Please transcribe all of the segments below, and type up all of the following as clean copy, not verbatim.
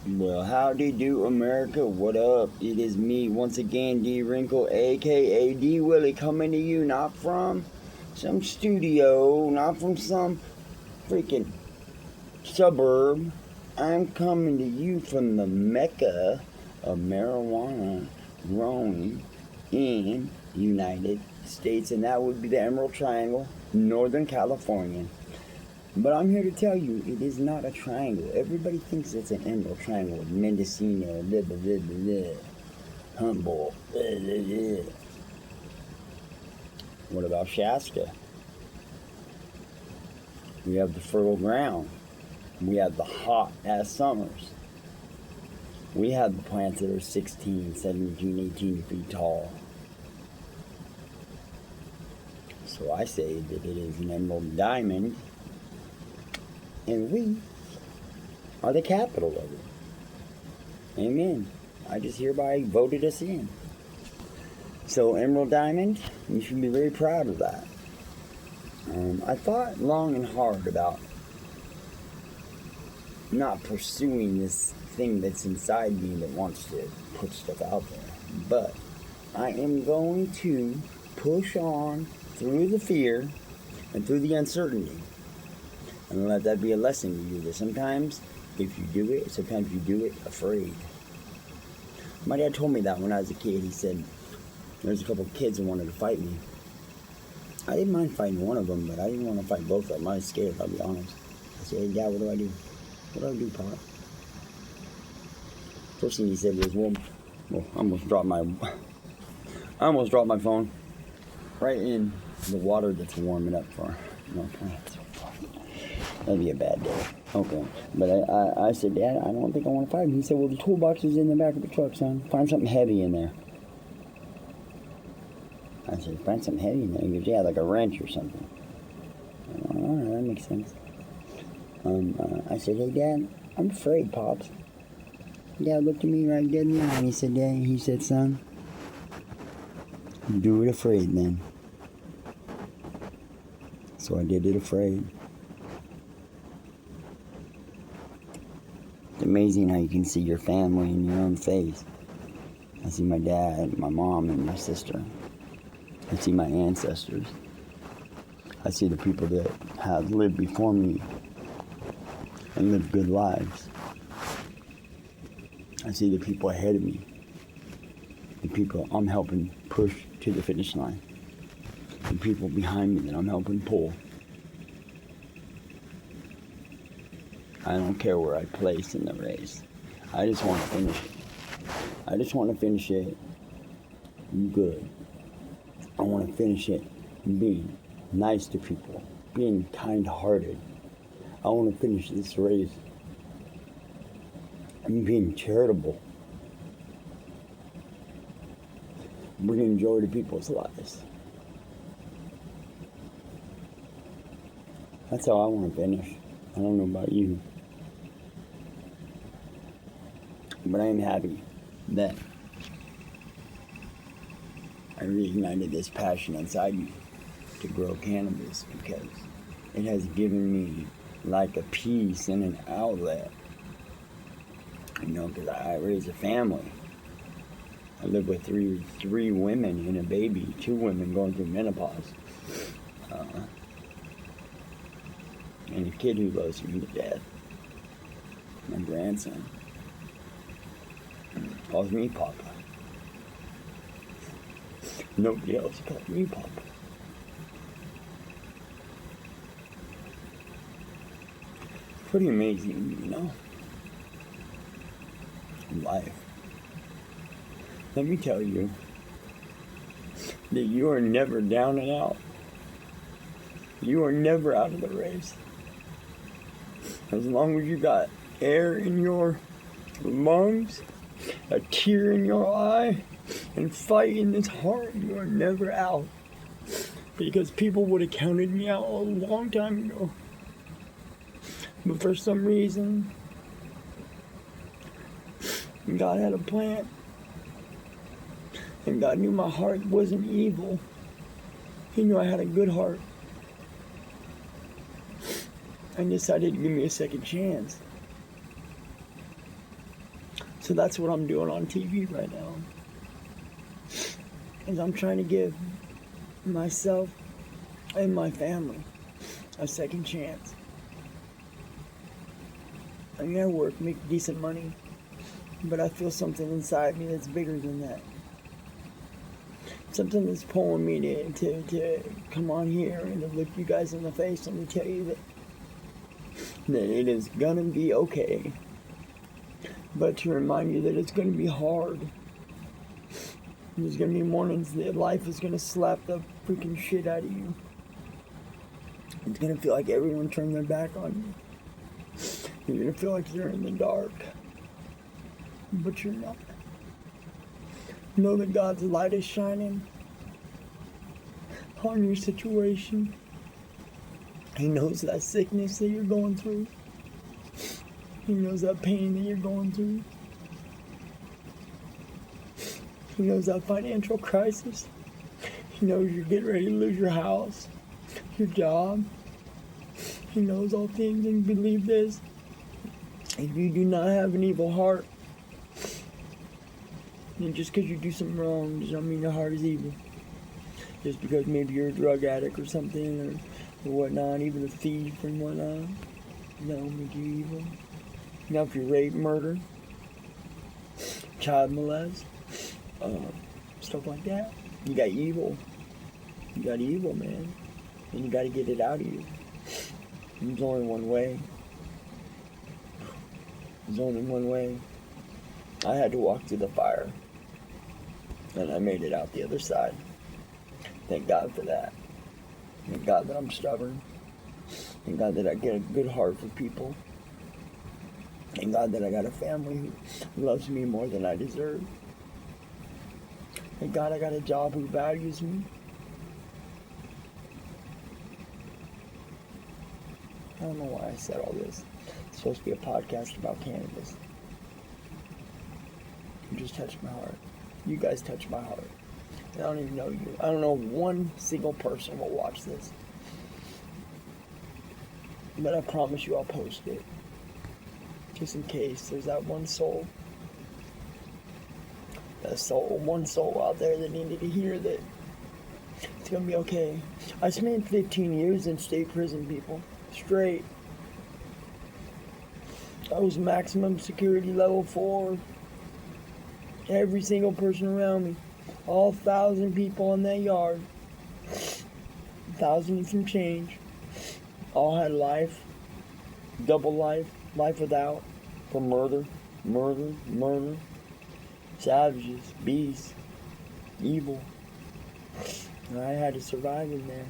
Well, howdy do, America. What up? It is me once again, D Wrinkle, aka D Willie, coming to you not from some studio, not from some freaking suburb. I'm coming to you from the mecca of marijuana growing in United States, and that would be the Emerald Triangle, Northern California. But I'm here to tell you, it is not a triangle. Everybody thinks it's an emerald triangle. Mendocino, blah, blah, blah, blah, blah. Humboldt, blah, blah, blah. What about Shasta? We have the fertile ground. We have the hot-ass summers. We have the plants that are 16, 17, 18 feet tall. So I say that it is an emerald diamond, and we are the capital of it. Amen. I just hereby voted us in. So Emerald Diamond, you should be very proud of that. I thought long and hard about not pursuing this thing that's inside me that wants to put stuff out there. But I am going to push on through the fear and through the uncertainty. And let that be a lesson to you that sometimes if you do it, sometimes you do it afraid. My dad told me that when I was a kid. He said there's a couple of kids that wanted to fight me. I didn't mind fighting one of them, but I didn't want to fight both of them. I was scared, I'll be honest. I said, hey, Dad, what do I do? What do I do, Pop? First thing he said was, well, I almost dropped my phone right in the water that's warming up for plants. That'd be a bad day. Okay. But I said, Dad, I don't think I want to fight him. He said, well, the toolbox is in the back of the truck, son. Find something heavy in there. I said, find something heavy in there. He goes, yeah, like a wrench or something. All right, that makes sense. I said, hey, Dad, I'm afraid, Pops. Dad looked at me right dead in the eye, and he said, Dad, he said, son, do it afraid, then. So I did it afraid. It's amazing how you can see your family in your own face. I see my dad, my mom, and my sister. I see my ancestors. I see the people that have lived before me and lived good lives. I see the people ahead of me, the people I'm helping push to the finish line, the people behind me that I'm helping pull. I don't care where I place in the race. I just want to finish it. I just want to finish it good. I want to finish it being nice to people, being kind-hearted. I want to finish this race and being charitable, bringing joy to people's lives. That's how I want to finish. I don't know about you, but I am happy that I reignited this passion inside me to grow cannabis because it has given me like a peace and an outlet. Because I raise a family. I live with three women and a baby, 2 women going through menopause. And a kid who loves me to death. My grandson calls me Papa. Nobody else calls me Papa. Pretty amazing, life. Let me tell you that you are never down and out. You are never out of the race. As long as you got air in your lungs, a tear in your eye, and fight in this heart, you are never out. Because people would have counted me out a long time ago. But for some reason, God had a plan. And God knew my heart wasn't evil. He knew I had a good heart. And decided to give me a second chance. So that's what I'm doing on TV right now. Is I'm trying to give myself and my family a second chance. I mean, I work, make decent money, but I feel something inside me that's bigger than that. Something that's pulling me to come on here and to look you guys in the face and to tell you that it is gonna be okay. But to remind you that it's gonna be hard. There's gonna be mornings that life is gonna slap the freaking shit out of you. It's gonna feel like everyone turned their back on you. You're gonna feel like you're in the dark. But you're not. Know that God's light is shining on your situation. He knows that sickness that you're going through. He knows that pain that you're going through. He knows that financial crisis. He knows you're getting ready to lose your house, your job. He knows all things, and believe this. If you do not have an evil heart, and just because you do something wrong does not mean your heart is evil. Just because maybe you're a drug addict or something or whatnot, even a thief and whatnot, that'll make you evil. Now if you rape, murder, child molest, stuff like that, you got evil. You got evil, man. And you got to get it out of you. There's only one way. There's only one way. I had to walk through the fire. And I made it out the other side. Thank God for that. Thank God that I'm stubborn. Thank God that I get a good heart for people. Thank God that I got a family who loves me more than I deserve. Thank God I got a job who values me. I don't know why I said all this. It's supposed to be a podcast about cannabis. You just touched my heart. You guys touched my heart. I don't even know you. I don't know one single person will watch this. But I promise you I'll post it. Just in case there's that one soul. One soul out there that needed to hear that it's gonna be okay. I spent 15 years in state prison, people. Straight. I was maximum security level 4. Every single person around me. All 1,000 people in that yard. 1,000 and some change. All had life. Double life. Life without. For murder. Savages. Beasts. Evil. And I had to survive in there.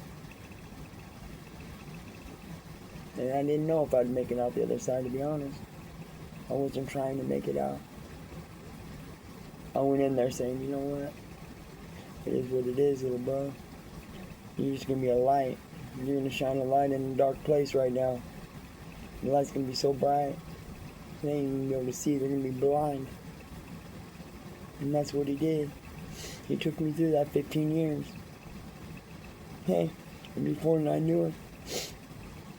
And I didn't know if I'd make it out the other side, to be honest. I wasn't trying to make it out. I went in there saying, you know what? It is what it is, little bro. You're just going to be a light. You're going to shine a light in a dark place right now. The light's going to be so bright, they ain't even going to be able to see. They're going to be blind. And that's what he did. He took me through that 15 years. Hey, and before I knew it,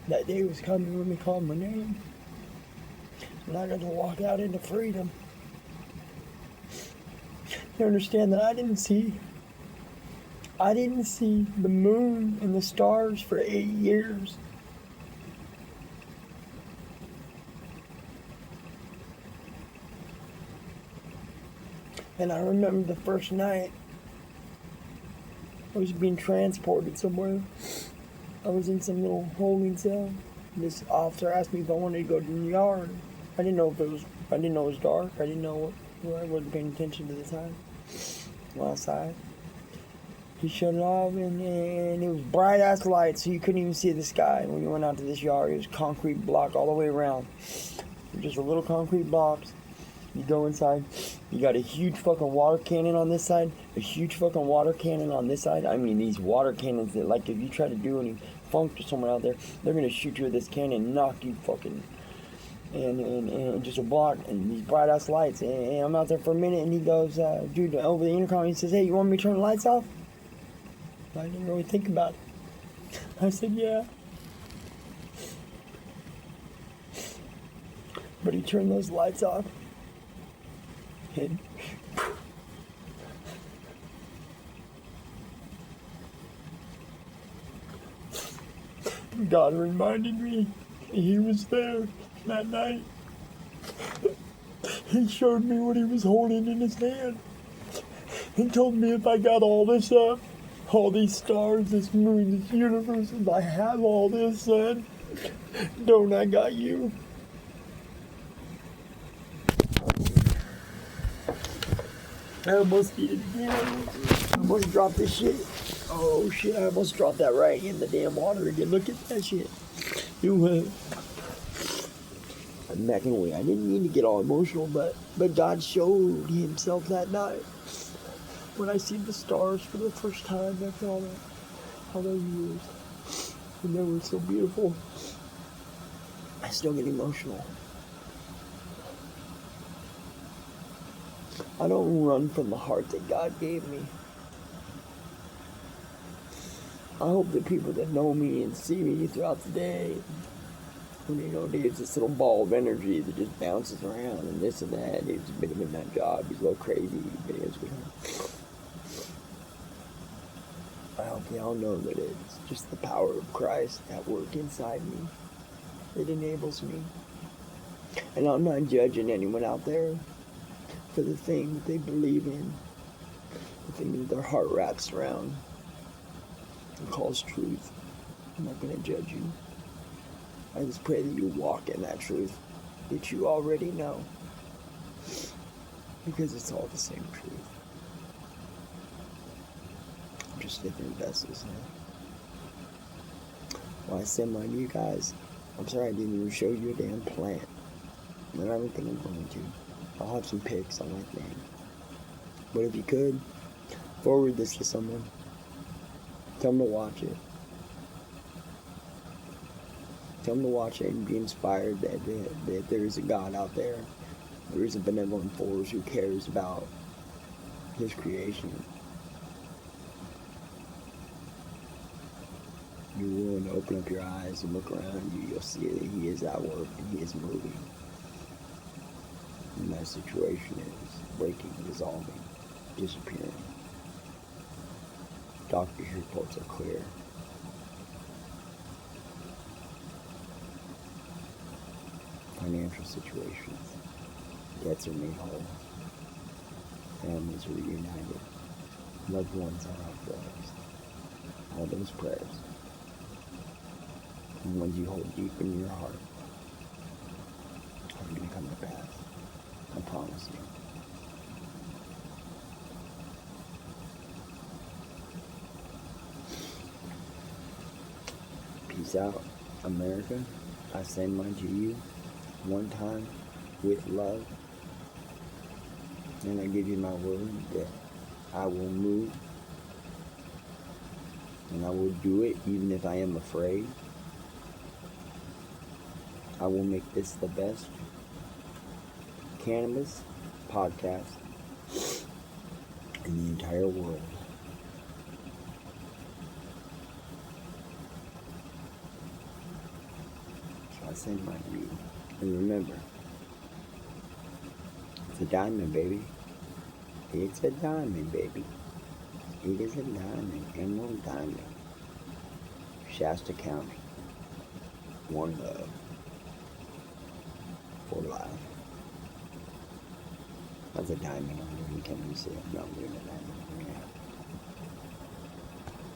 that day was coming when they called my name. And I got to walk out into freedom. You understand that I didn't see the moon and the stars for 8 years. And I remember the first night I was being transported somewhere. I was in some little holding cell. This officer asked me if I wanted to go to the yard. I didn't know it was dark. I didn't know I wasn't paying attention to the time. Well, outside. He shut it off, and it was bright ass lights, so you couldn't even see the sky. When you went out to this yard, it was concrete block all the way around. Just a little concrete box. You go inside, you got a huge fucking water cannon on this side, a huge fucking water cannon on this side. I mean, these water cannons that, like, if you try to do any funk to someone out there, they're gonna shoot you with this cannon and knock you fucking, and just a block, and these bright ass lights. And I'm out there for a minute, and he goes, dude, over the intercom, he says, hey, you want me to turn the lights off? I didn't really think about it. I said, yeah. But he turned those lights off. And God reminded me He was there that night. He showed me what He was holding in His hand. He told me if I got all this up, all these stars, this moon, this universe, if I have all this, son, don't I got you? I almost did it again. I almost dropped this shit. Oh shit, I almost dropped that right in the damn water again. Look at that shit. I'm backing away. I didn't mean to get all emotional, but God showed Himself that night. When I seen the stars for the first time after all those years. And they were so beautiful. I still get emotional. I don't run from the heart that God gave me. I hope the people that know me and see me throughout the day, when they know Dave's this little ball of energy that just bounces around and this and that. Dave's a bit of a nut job. He's a little crazy. I hope they all know that it's just the power of Christ at work inside me. It enables me. And I'm not judging anyone out there for the thing that they believe in, the thing that their heart wraps around and calls truth. I'm not going to judge you. I just pray that you walk in that truth that you already know, because it's all the same truth. Just different vessels now. Well, I send mine to you guys. I'm sorry I didn't even show you a damn plant. I don't think I'm going to. I'll have some pics on my thing. But if you could, forward this to someone. Tell them to watch it. Tell them to watch it and be inspired that there is a God out there. There is a benevolent force who cares about His creation. You're willing to open up your eyes and look around you, you'll see that He is at work and He is moving. And that situation is breaking, dissolving, disappearing. Doctor's reports are clear. Financial situations, debts are made whole. Families are reunited. Loved ones are upraised. All those prayers, the ones you hold deep in your heart, are going to come to pass. I promise you. Peace out, America. I send mine to you one time with love. And I give you my word that I will move. And I will do it even if I am afraid. I will make this the best cannabis podcast in the entire world. So I send mine to you. And remember, it's a diamond, baby. It's a diamond, baby. It is a diamond, emerald diamond. Shasta County. One love. For life. That's a diamond on there. You can't even see it. No, I'm doing a diamond.